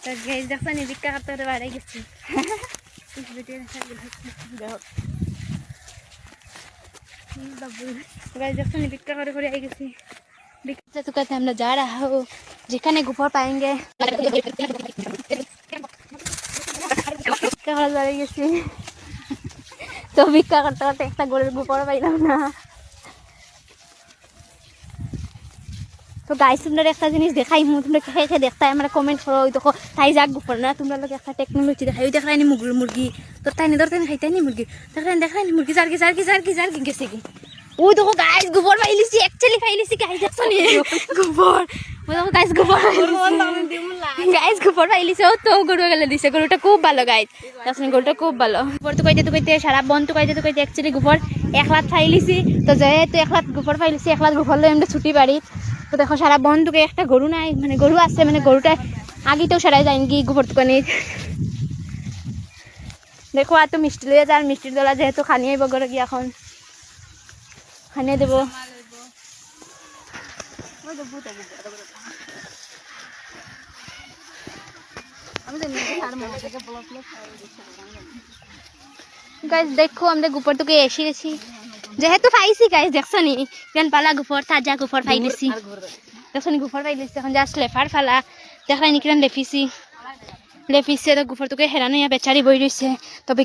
তো গাইস দেখছেন ভিক্ষা করতে করতে বাড়াই গেছি গাইস দেখছেন ভিক্ষা করে করে আই গেছি ভিক্ষা तो कहते हैं हम लोग जा रहा हो যেখানে গুফর পাएंगे বাড়াই গেছি তো ভিক্ষা করতে করতে একটা গরুর গুফর পাইলাম না তো গাইস তোমরা একটা জিনিস দেখাই তোমরা খেয়ে দেখতাই আমরা কমেন্ট করো ওই দেখো তাই যাক গুফর না তোমরা লোক একটা টেকনোলজি দেখাই ওই দেখাইনি মুরগি তো তাই নিদর তাই খাইতাইনি মুরগি দেখাইনি মুরগি জারকি গেছে কি ওই দেখো গাইস গোবর পাইলিছি অ্যাকচুয়ালি পাইলিছি গাইস দেখছো নি গোবর ওই দেখো গাইস গোবর গাইস গোবর পাইলিছে ও তো গরু গেলে দিছে গরুটা খুব ভালো গাইস দেখছো গরুটা খুব ভালো গোবর তো কইতে সারা বন তো কইতে অ্যাকচুয়ালি গোবর 1 লাখ পাইলিছি তো যেহেতু 1 লাখ গোবর পাইলিছি 1 লাখ গোবর লই আমরা ছুটি বাড়ি তো দেখো সারা বন তোকে একটা গরু নাই মানে গরু আছে মানে গরুটা আগে তো সারাই যায় কি গোবর দোকানে দেখো আর তো মিষ্টি লইয়া যার মিষ্টির দলা যেহেতু খানিয়ে বগরে গিয়া এখন খানিয়ে দেবো গাইস দেখো আমরা গুফর তোকে এসে গেছি যেহেতু পাইছি গাইস দেখছো নি কেন পালা গুফর তাজা গুফর পাইলিছি দেখছো নি গুফর পাইলিছি এখন জাস্ট লেফার ফালা দেখাই নি কেন লেফিছে তো গুফর তোকে হেরানো বেচারি বই রয়েছে তবে